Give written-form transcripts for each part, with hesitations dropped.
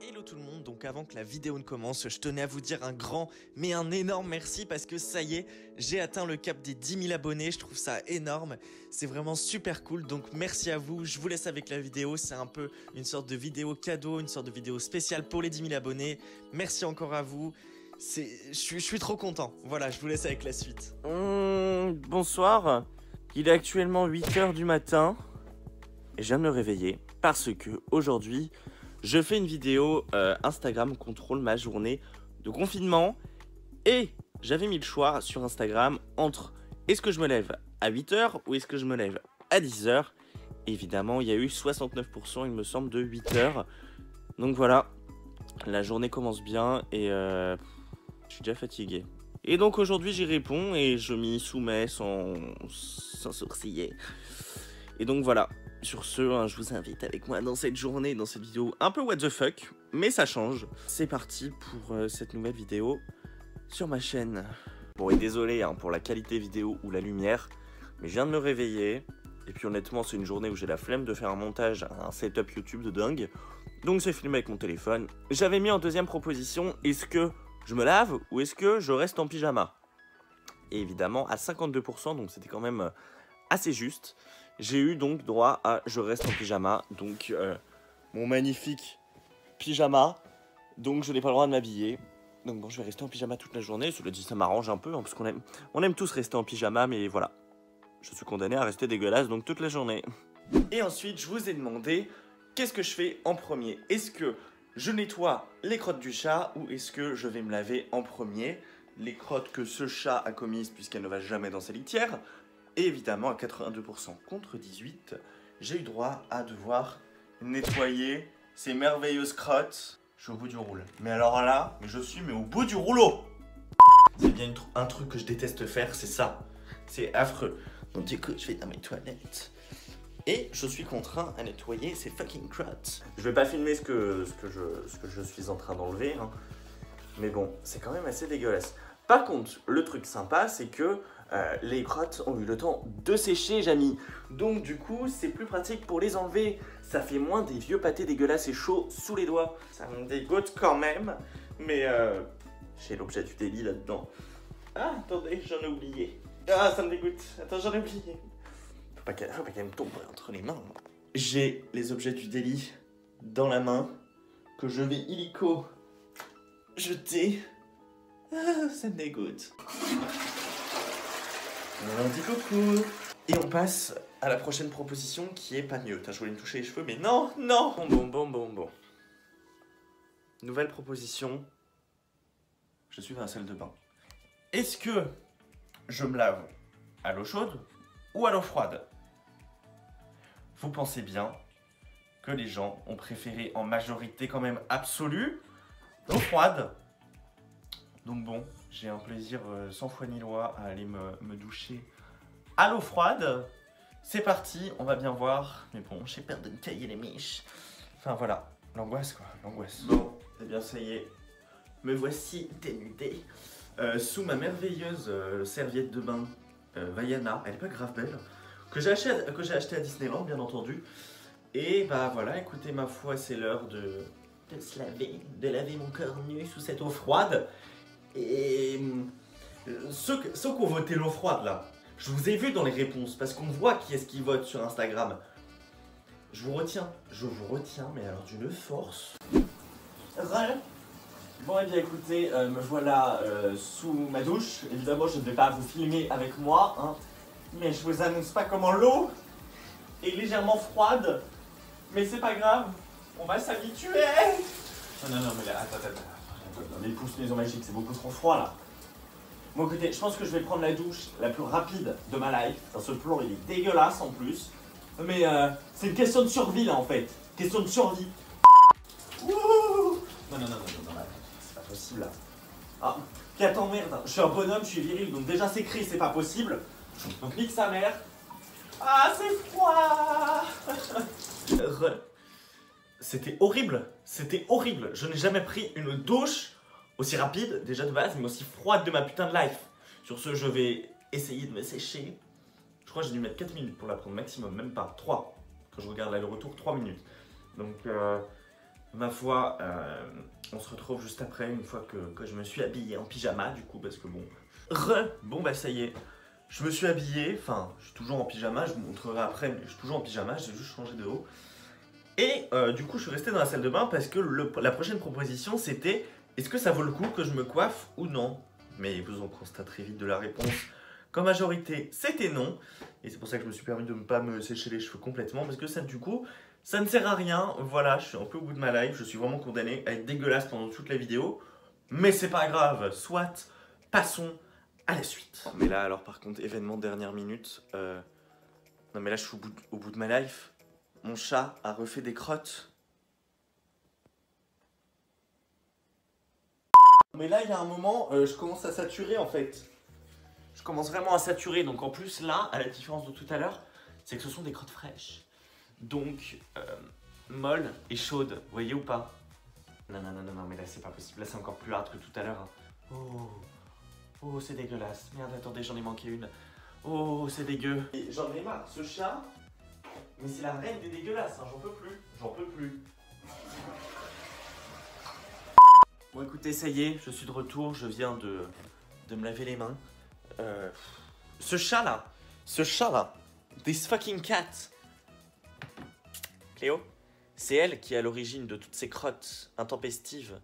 Hello tout le monde, donc avant que la vidéo ne commence, je tenais à vous dire un grand mais un énorme merci parce que ça y est, j'ai atteint le cap des 10 000 abonnés, je trouve ça énorme, c'est vraiment super cool, donc merci à vous, je vous laisse avec la vidéo, c'est un peu une sorte de vidéo cadeau, une sorte de vidéo spéciale pour les 10 000 abonnés, merci encore à vous, je suis trop content, voilà, je vous laisse avec la suite. Bonsoir, il est actuellement 8h du matin et je viens de me réveiller parce que aujourd'hui je fais une vidéo Instagram contrôle ma journée de confinement et j'avais mis le choix sur Instagram entre est-ce que je me lève à 8h ou est-ce que je me lève à 10h. Évidemment il y a eu 69% il me semble de 8h, donc voilà, la journée commence bien et je suis déjà fatigué. Et donc aujourd'hui j'y réponds et je m'y soumets sans sourciller. Et donc voilà, sur ce, hein, je vous invite avec moi dans cette journée, dans cette vidéo un peu what the fuck, mais ça change. C'est parti pour cette nouvelle vidéo sur ma chaîne. Bon et désolé hein, pour la qualité vidéo ou la lumière, mais je viens de me réveiller. Et puis honnêtement c'est une journée où j'ai la flemme de faire un montage, un setup YouTube de dingue. Donc c'est filmé avec mon téléphone. J'avais mis en deuxième proposition, est-ce que je me lave ou est-ce que je reste en pyjama? Et évidemment à 52%, donc c'était quand même assez juste. J'ai eu donc droit à je reste en pyjama, donc mon magnifique pyjama, donc je n'ai pas le droit de m'habiller. Donc bon, je vais rester en pyjama toute la journée, cela dit ça m'arrange un peu, hein, parce on aime tous rester en pyjama, mais voilà. Je suis condamné à rester dégueulasse donc toute la journée. Et ensuite, je vous ai demandé, qu'est-ce que je fais en premier? Est-ce que je nettoie les crottes du chat ou est-ce que je vais me laver en premier? Les crottes que ce chat a commises puisqu'elle ne va jamais dans sa litière. Et évidemment, à 82% contre 18%, j'ai eu droit à devoir nettoyer ces merveilleuses crottes. Je suis au bout du rouleau. Mais alors là, je suis au bout du rouleau. C'est bien un truc que je déteste faire, c'est ça. C'est affreux. Donc du coup, je vais dans mes toilettes. Et je suis contraint à nettoyer ces fucking crottes. Je vais pas filmer ce que je suis en train d'enlever, hein. Mais bon, c'est quand même assez dégueulasse. Par contre, le truc sympa, c'est que les crottes ont eu le temps de sécher, Jamy. Donc du coup, c'est plus pratique pour les enlever. Ça fait moins des vieux pâtés dégueulasses et chauds sous les doigts. Ça me dégoûte quand même, mais j'ai l'objet du délit là-dedans. Ah, attendez, j'en ai oublié. Ah, ça me dégoûte. Attends, j'en ai oublié. Faut pas qu'elle me tombe entre les mains. J'ai les objets du délit dans la main que je vais illico jeter. Ah, ça me dégoûte. Un petit coucou. Et on passe à la prochaine proposition qui est pas mieux. Je voulais me toucher les cheveux, mais non, non. Bon. Nouvelle proposition. Je suis dans la salle de bain. Est-ce que je me lave à l'eau chaude ou à l'eau froide? Vous pensez bien que les gens ont préféré en majorité quand même absolue l'eau froide. Donc bon, j'ai un plaisir sans foi ni loi à aller me doucher à l'eau froide. C'est parti, on va bien voir. Mais bon, j'ai peur de me tailler les miches. Enfin voilà, l'angoisse quoi, l'angoisse. Bon, eh bien ça y est, me voici dénudé sous ma merveilleuse serviette de bain Vaiana. Elle est pas grave belle. Que j'ai acheté à Disneyland bien entendu. Et bah voilà, écoutez ma foi, c'est l'heure de se laver, de laver mon corps nu sous cette eau froide. Et ceux qui ont voté l'eau froide là, je vous ai vu dans les réponses parce qu'on voit qui est-ce qui vote sur Instagram. Je vous retiens, mais alors d'une force. Bon et bien écoutez, me voilà sous ma douche. Évidemment je ne vais pas vous filmer avec moi, hein, mais je vous annonce pas comment l'eau est légèrement froide. Mais c'est pas grave, on va s'habituer. Non mais là, attends. Les pouces maison magique, c'est beaucoup trop froid là. Bon écoutez, je pense que je vais prendre la douche la plus rapide de ma life. Enfin, ce plan il est dégueulasse en plus. Mais c'est une question de survie là en fait. Question de survie. Wouh. Non, c'est pas possible là. Ah, qu'attends merde, je suis un bonhomme, je suis viril, donc déjà c'est écrit, c'est pas possible. Donc nique sa mère. Ah c'est froid. C'était horrible, je n'ai jamais pris une douche aussi rapide, déjà de base, mais aussi froide de ma putain de life. Sur ce, je vais essayer de me sécher. Je crois que j'ai dû mettre 4 minutes pour la prendre maximum, même pas 3. Quand je regarde là le retour, 3 minutes. Donc Ma foi, on se retrouve juste après, une fois que je me suis habillé en pyjama, du coup, parce que bon... Bon bah ça y est, je me suis habillé, enfin, je suis toujours en pyjama, je vous montrerai après, mais je suis toujours en pyjama, j'ai juste changé de haut. Et du coup, je suis resté dans la salle de bain parce que la prochaine proposition, c'était est-ce que ça vaut le coup que je me coiffe ou non? Mais vous en constaterez vite de la réponse qu'en majorité, c'était non. Et c'est pour ça que je me suis permis de ne pas me sécher les cheveux complètement parce que ça, du coup, ça ne sert à rien. Voilà, je suis un peu au bout de ma life, je suis vraiment condamné à être dégueulasse pendant toute la vidéo. Mais c'est pas grave, soit, passons à la suite. Mais là, alors par contre, événement de dernière minute, non mais là, je suis au bout de ma life. Mon chat a refait des crottes. Mais là, il y a un moment, je commence à saturer en fait. Je commence vraiment à saturer. Donc en plus, là, à la différence de tout à l'heure, c'est que ce sont des crottes fraîches. Donc, molles et chaudes. Vous voyez ou pas? Non, non, non, non, non, mais là, c'est pas possible. Là, c'est encore plus hard que tout à l'heure. Hein. Oh, c'est dégueulasse. Merde, attendez, j'en ai manqué une. Oh, c'est dégueu. Et j'en ai marre. Ce chat... Mais c'est la reine des dégueulasses, hein, j'en peux plus, j'en peux plus. Bon écoutez, ça y est, je suis de retour, je viens de me laver les mains. Ce chat là, this fucking cat. Cléo, c'est elle qui est à l'origine de toutes ces crottes intempestives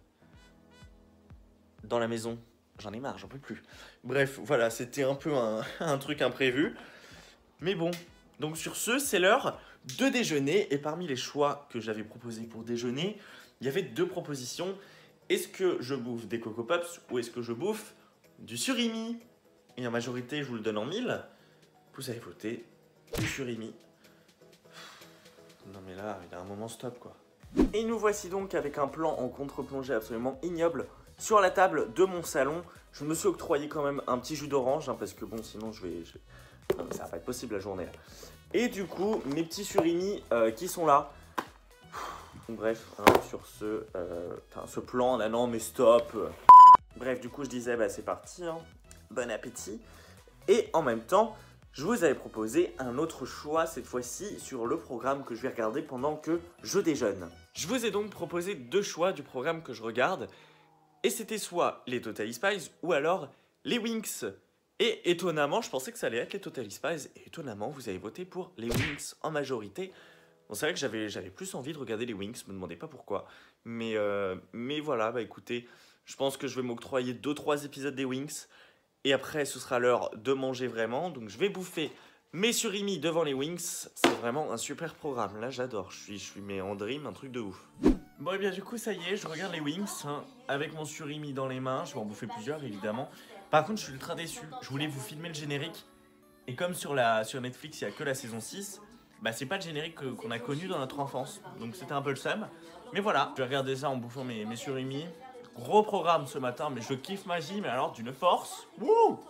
dans la maison. J'en ai marre, j'en peux plus. Bref, voilà, c'était un peu un truc imprévu. Mais bon... Donc sur ce, c'est l'heure de déjeuner et parmi les choix que j'avais proposés pour déjeuner, il y avait deux propositions. Est-ce que je bouffe des Coco Pops ou est-ce que je bouffe du surimi? Et en majorité, je vous le donne en 1000. Vous avez voté du surimi. Non mais là, il y a un moment stop quoi. Et nous voici donc avec un plan en contre-plongée absolument ignoble sur la table de mon salon. Je me suis octroyé quand même un petit jus d'orange hein, parce que bon, sinon je vais... Non mais ça va pas être possible la journée là. Et du coup, mes petits surimi qui sont là. Bref, hein, sur ce plan, là non mais stop. Bref, du coup je disais, bah c'est parti, hein. Bon appétit. Et en même temps, je vous avais proposé un autre choix, cette fois-ci, sur le programme que je vais regarder pendant que je déjeune. Je vous ai donc proposé deux choix du programme que je regarde. Et c'était soit les Totally Spies ou alors les Winx. Et étonnamment, je pensais que ça allait être les Totally Spies. Et étonnamment, vous avez voté pour les Winx en majorité. Bon, c'est vrai que j'avais plus envie de regarder les Winx, me demandez pas pourquoi. Mais voilà, bah écoutez, je pense que je vais m'octroyer 2-3 épisodes des Winx. Et après, ce sera l'heure de manger vraiment. Donc je vais bouffer mes surimi devant les Winx. C'est vraiment un super programme. Là, j'adore. Je suis mais en dream, un truc de ouf. Bon, et bien du coup, ça y est, je regarde les Winx hein, avec mon surimi dans les mains. Je vais en bouffer plusieurs, évidemment. Par contre, je suis ultra déçu. Je voulais vous filmer le générique. Et comme sur Netflix, il n'y a que la saison 6, bah c'est pas le générique qu'on a connu dans notre enfance. Donc c'était un peu le seum. Mais voilà, je vais regarder ça en bouffant mes surimi. Gros programme ce matin, mais je kiffe ma vie, mais alors d'une force. Wouh!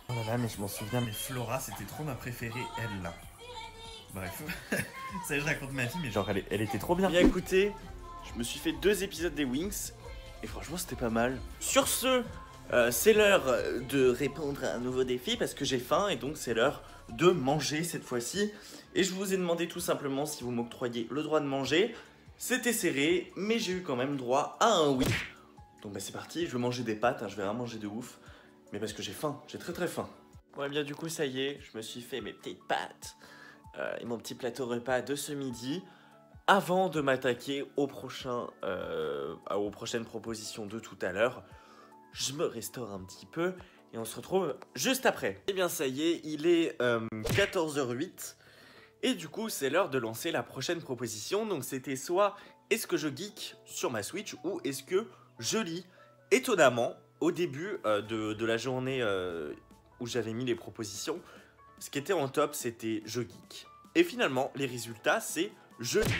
Oh là là, mais je m'en souviens, mais Flora, c'était trop ma préférée, elle là. Bref, ça je raconte ma vie, mais genre elle était trop bien. Bien écoutez, je me suis fait 2 épisodes des Winx, et franchement c'était pas mal. Sur ce, c'est l'heure de répondre à un nouveau défi, parce que j'ai faim, et donc c'est l'heure de manger cette fois-ci. Et je vous ai demandé tout simplement si vous m'octroyiez le droit de manger. C'était serré, mais j'ai eu quand même droit à un oui. Donc bah c'est parti, je vais manger des pâtes, hein, je vais rien manger de ouf. Mais parce que j'ai faim, j'ai très très faim. Bon et bien du coup ça y est, je me suis fait mes petites pâtes. Et mon petit plateau repas de ce midi avant de m'attaquer aux prochaines propositions de tout à l'heure. Je me restaure un petit peu et on se retrouve juste après. Et bien ça y est, il est 14h08 et du coup c'est l'heure de lancer la prochaine proposition. Donc c'était soit est-ce que je geek sur ma Switch ou est-ce que je lis. Étonnamment, au début de la journée où j'avais mis les propositions, ce qui était en top, c'était je geek. Et finalement, les résultats, c'est je lis.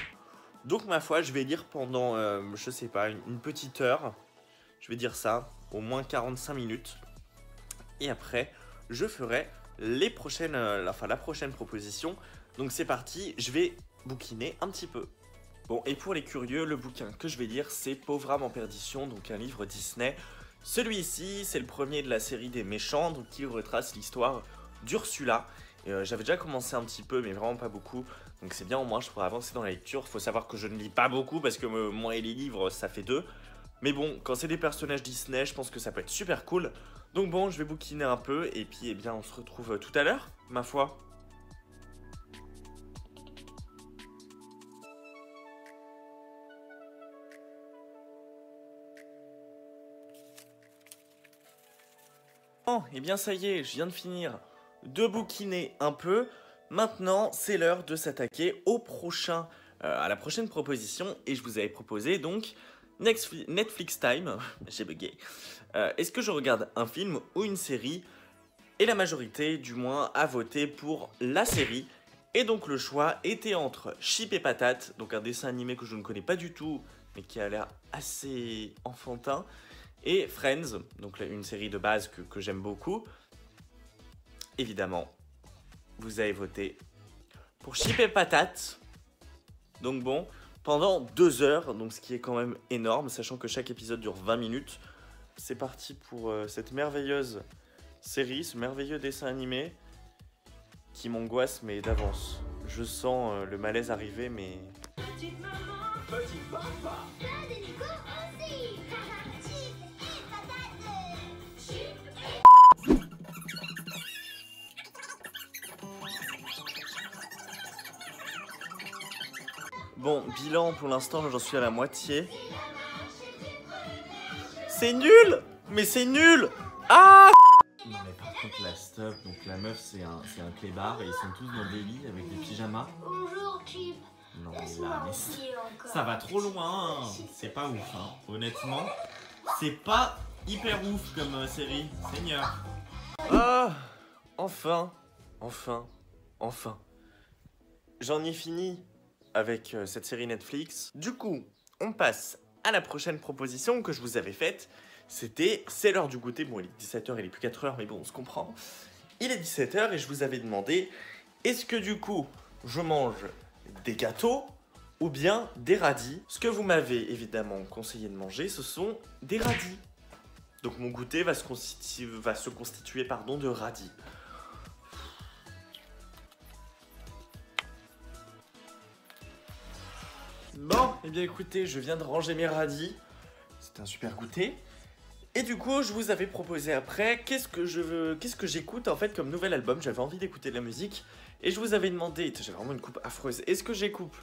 Donc, ma foi, je vais lire pendant, je sais pas, une petite heure. Je vais dire ça, au moins 45 minutes. Et après, je ferai la prochaine proposition. Donc, c'est parti, je vais bouquiner un petit peu. Bon, et pour les curieux, le bouquin que je vais lire, c'est Pauvre âme en perdition, donc un livre Disney. Celui-ci, c'est le premier de la série des méchants, donc qui retrace l'histoire d'Ursula. J'avais déjà commencé un petit peu, mais vraiment pas beaucoup. Donc c'est bien, au moins je pourrais avancer dans la lecture. Faut savoir que je ne lis pas beaucoup, parce que moi et les livres, ça fait deux. Mais bon, quand c'est des personnages Disney, je pense que ça peut être super cool. Donc bon, je vais bouquiner un peu, et puis eh bien on se retrouve tout à l'heure, ma foi. Bon, et bien ça y est, je viens de finir de bouquiner un peu. Maintenant, c'est l'heure de s'attaquer à la prochaine proposition. Et je vous avais proposé donc Netflix Time. J'ai bugué. Est-ce que je regarde un film ou une série? Et la majorité, du moins, a voté pour la série. Et donc le choix était entre Chip et Patate, donc un dessin animé que je ne connais pas du tout, mais qui a l'air assez enfantin, et Friends, donc une série de base que j'aime beaucoup. Évidemment, vous avez voté pour Chip et Patate. Donc bon, pendant 2 heures, donc ce qui est quand même énorme, sachant que chaque épisode dure 20 minutes. C'est parti pour cette merveilleuse série, ce merveilleux dessin animé qui m'angoisse mais d'avance. Je sens le malaise arriver, mais... Petite maman, petit papa, plein de Nico aussi. Chip et patate, Chip et... Bon, bilan pour l'instant, j'en suis à la moitié. C'est nul! Mais c'est nul! Ah! Non mais par contre la stop, donc la meuf c'est un clébard et ils sont tous dans des lits avec des pyjamas. Bonjour Chip. Non mais Laisse-moi là, mais rouspiller encore. ça va trop loin, c'est pas ouf hein. Honnêtement, c'est pas hyper ouf comme série, Seigneur. Ah! Enfin! J'en ai fini avec cette série Netflix. Du coup, on passe à la prochaine proposition que je vous avais faite. C'était, c'est l'heure du goûter. Bon, il est 17h, il est plus 4h, mais bon, on se comprend. Il est 17h et je vous avais demandé, est-ce que du coup, je mange des gâteaux ou bien des radis? Ce que vous m'avez évidemment conseillé de manger, ce sont des radis. Donc mon goûter va se constituer de radis. Bon, et bien écoutez, je viens de ranger mes radis. C'était un super goûter. Et du coup, je vous avais proposé après, qu'est-ce que j'écoute en fait comme nouvel album. J'avais envie d'écouter de la musique. Et je vous avais demandé, j'ai vraiment une coupe affreuse, est-ce que j'écoute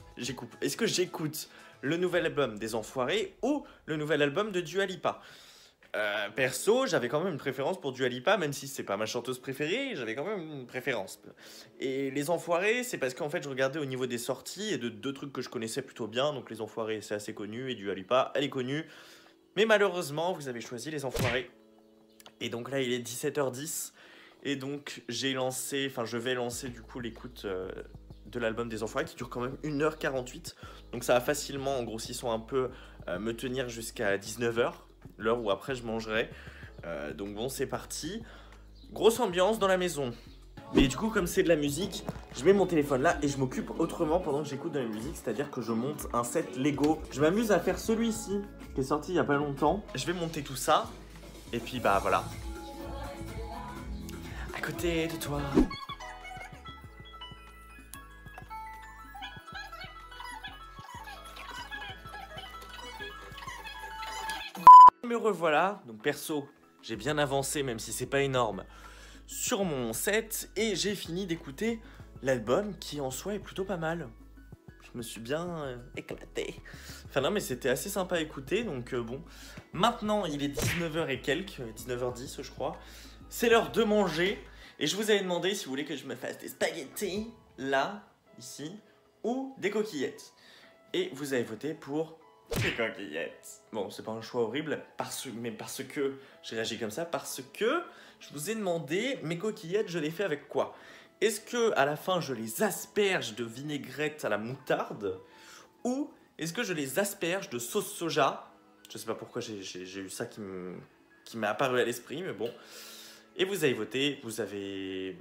le nouvel album des Enfoirés ou le nouvel album de Dua Lipa? Perso, j'avais quand même une préférence pour Dua Lipa, même si c'est pas ma chanteuse préférée, j'avais quand même une préférence. Et Les Enfoirés, c'est parce qu'en fait je regardais au niveau des sorties et de 2 trucs que je connaissais plutôt bien. Donc Les Enfoirés, c'est assez connu, et Dua Lipa, elle est connue. Mais malheureusement, vous avez choisi Les Enfoirés. Et donc là, il est 17h10. Et donc je vais lancer du coup l'écoute de l'album des Enfoirés qui dure quand même 1h48. Donc ça va facilement, en grossissant un peu, me tenir jusqu'à 19h. L'heure où après je mangerai. Donc bon, c'est parti. Grosse ambiance dans la maison. Mais du coup, comme c'est de la musique, je mets mon téléphone là et je m'occupe autrement pendant que j'écoute de la musique. C'est-à-dire que je monte un set Lego. Je m'amuse à faire celui-ci qui est sorti il y a pas longtemps. Je vais monter tout ça. Et puis bah voilà. À côté de toi. Me revoilà, donc perso, j'ai bien avancé même si c'est pas énorme sur mon set et j'ai fini d'écouter l'album qui en soi est plutôt pas mal. Je me suis bien éclaté. Enfin non mais c'était assez sympa à écouter donc bon. Maintenant il est 19h et quelques, 19h10 je crois. C'est l'heure de manger et je vous avais demandé si vous voulez que je me fasse des spaghettis là, ici, ou des coquillettes. Et vous avez voté pour... des coquillettes. Bon, c'est pas un choix horrible, mais parce que j'ai réagi comme ça, parce que je vous ai demandé, mes coquillettes, je les fais avec quoi? Est-ce que à la fin, je les asperge de vinaigrette à la moutarde? Ou est-ce que je les asperge de sauce soja? Je sais pas pourquoi j'ai eu ça qui m'est apparu à l'esprit, mais bon. Et vous avez voté, vous avez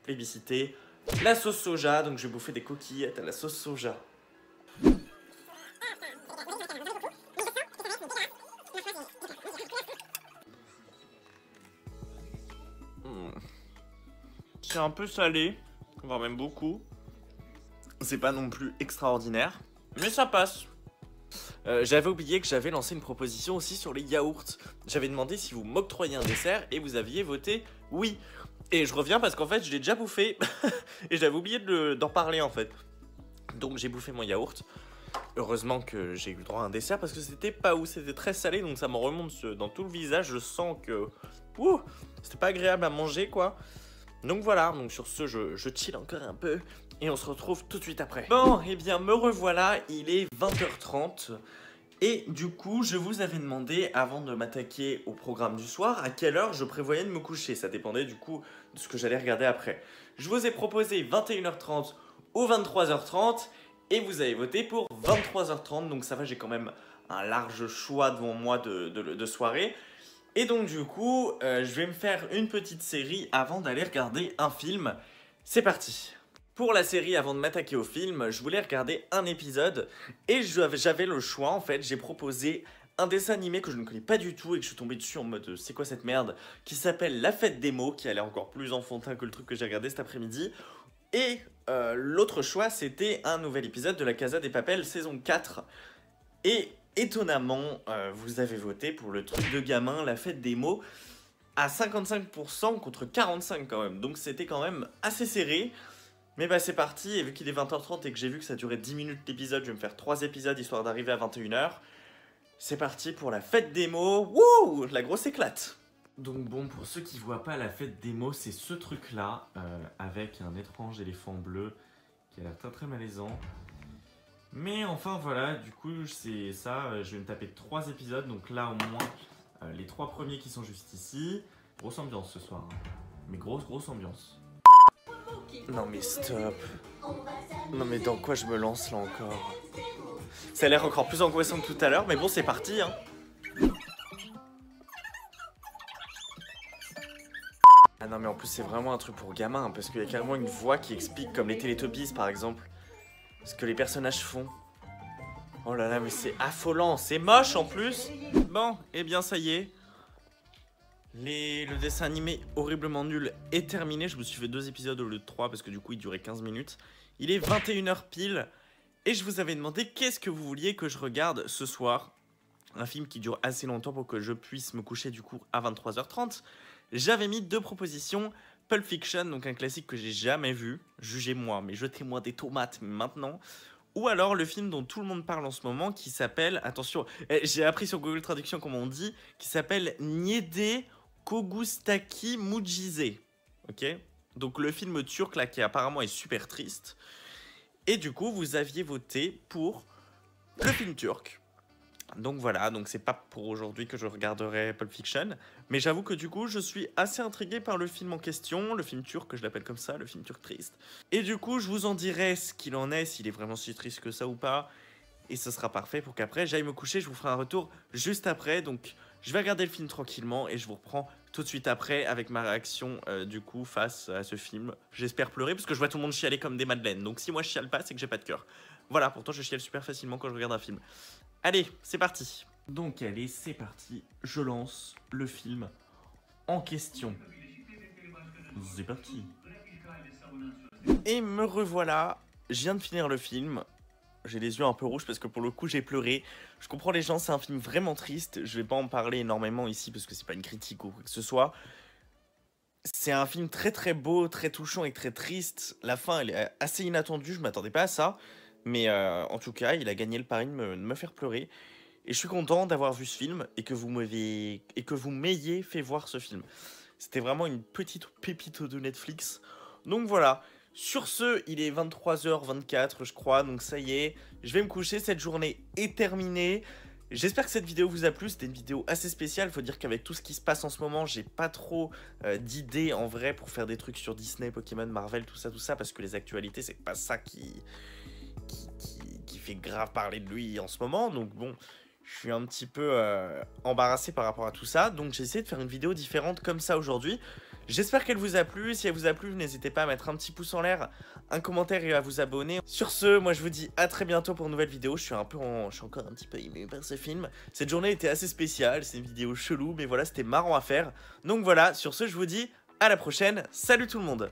plébiscité la sauce soja, donc je vais bouffer des coquillettes à la sauce soja. C'est un peu salé, voire même beaucoup. C'est pas non plus extraordinaire, mais ça passe. J'avais oublié que j'avais lancé une proposition aussi sur les yaourts. J'avais demandé si vous m'octroyiez un dessert et vous aviez voté oui. Et je reviens parce qu'en fait je l'ai déjà bouffé et j'avais oublié d'en parler en fait. Donc j'ai bouffé mon yaourt. Heureusement que j'ai eu le droit à un dessert parce que c'était pas ouf, c'était très salé donc ça me remonte dans tout le visage. Je sens que c'était pas agréable à manger quoi. Donc voilà, donc sur ce je chill encore un peu et on se retrouve tout de suite après. Bon, et bien me revoilà, il est 20h30 et du coup je vous avais demandé avant de m'attaquer au programme du soir à quelle heure je prévoyais de me coucher. Ça dépendait du coup de ce que j'allais regarder après. Je vous ai proposé 21h30 ou 23h30 et vous avez voté pour 23h30, donc ça va, j'ai quand même un large choix devant moi de soirée. Et donc du coup, je vais me faire une petite série avant d'aller regarder un film. C'est parti. Pour la série, avant de m'attaquer au film, je voulais regarder un épisode et j'avais le choix en fait. J'ai proposé un dessin animé que je ne connais pas du tout et que je suis tombé dessus en mode c'est quoi cette merde, qui s'appelle La Fête des mots, qui a l'air encore plus enfantin que le truc que j'ai regardé cet après-midi. Et l'autre choix, c'était un nouvel épisode de La Casa des Papel saison 4. Et étonnamment, vous avez voté pour le truc de gamin, La Fête des mots, à 55% contre 45% quand même. Donc c'était quand même assez serré. Mais bah c'est parti, et vu qu'il est 20h30 et que j'ai vu que ça durait 10 minutes l'épisode, je vais me faire 3 épisodes histoire d'arriver à 21h. C'est parti pour La Fête des mots. Wouh, la grosse éclate. Donc bon, pour ceux qui voient pas La Fête des mots, c'est ce truc-là, avec un étrange éléphant bleu qui a l'air très très malaisant. Mais enfin voilà, du coup c'est ça, je vais me taper 3 épisodes, donc là au moins les 3 premiers qui sont juste ici. Grosse ambiance ce soir, hein. Mais grosse ambiance. Non mais stop. Non mais dans quoi je me lance là encore? Ça a l'air encore plus angoissant que tout à l'heure, mais bon c'est parti hein. Ah non mais en plus c'est vraiment un truc pour gamin, parce qu'il y a carrément une voix qui explique, comme les Teletubbies par exemple, ce que les personnages font. Oh là là mais c'est affolant, c'est moche en plus. Bon, et bien ça y est. Le dessin animé horriblement nul est terminé. Je me suis fait 2 épisodes au lieu de 3 parce que du coup il durait 15 minutes. Il est 21h pile et je vous avais demandé qu'est-ce que vous vouliez que je regarde ce soir. Un film qui dure assez longtemps pour que je puisse me coucher du coup à 23h30. J'avais mis 2 propositions. Pulp Fiction, donc un classique que j'ai jamais vu. Jugez-moi, mais jetez-moi des tomates maintenant. Ou alors le film dont tout le monde parle en ce moment qui s'appelle, attention, j'ai appris sur Google Traduction comment on dit, qui s'appelle Niede Kogustaki Mucize. Ok? Donc le film turc là qui apparemment est super triste. Et du coup vous aviez voté pour le film turc. Donc voilà, donc c'est pas pour aujourd'hui que je regarderai Pulp Fiction. Mais j'avoue que du coup je suis assez intrigué par le film en question, le film turc, que je l'appelle comme ça, le film turc triste. Et du coup je vous en dirai ce qu'il en est, s'il est vraiment si triste que ça ou pas. Et ce sera parfait pour qu'après j'aille me coucher, je vous ferai un retour juste après. Donc je vais regarder le film tranquillement et je vous reprends tout de suite après avec ma réaction du coup face à ce film. J'espère pleurer parce que je vois tout le monde chialer comme des madeleines. Donc si moi je chiale pas, c'est que j'ai pas de cœur. Voilà, pourtant je chiale super facilement quand je regarde un film. Allez, c'est parti. Donc allez, c'est parti. Je lance le film en question. C'est parti. Et me revoilà. Je viens de finir le film. J'ai les yeux un peu rouges parce que pour le coup j'ai pleuré. Je comprends les gens, c'est un film vraiment triste. Je vais pas en parler énormément ici parce que c'est pas une critique ou quoi que ce soit. C'est un film très très beau, très touchant et très triste. La fin elle est assez inattendue, je m'attendais pas à ça. Mais en tout cas, il a gagné le pari de me faire pleurer. Et je suis content d'avoir vu ce film et que vous m'ayez fait voir ce film. C'était vraiment une petite pépite de Netflix. Donc voilà. Sur ce, il est 23h24, je crois. Donc ça y est, je vais me coucher. Cette journée est terminée. J'espère que cette vidéo vous a plu. C'était une vidéo assez spéciale. Il faut dire qu'avec tout ce qui se passe en ce moment, j'ai pas trop d'idées en vrai pour faire des trucs sur Disney, Pokémon, Marvel, tout ça. Parce que les actualités, c'est pas ça qui fait grave parler de lui en ce moment. Donc bon, je suis un petit peu embarrassé par rapport à tout ça. Donc j'ai essayé de faire une vidéo différente comme ça aujourd'hui. J'espère qu'elle vous a plu. Si elle vous a plu, n'hésitez pas à mettre un petit pouce en l'air, un commentaire et à vous abonner. Sur ce, moi je vous dis à très bientôt pour une nouvelle vidéo. Je suis encore un petit peu ému par ce film. Cette journée était assez spéciale. C'est une vidéo chelou, mais voilà, c'était marrant à faire. Donc voilà, sur ce, je vous dis à la prochaine. Salut tout le monde!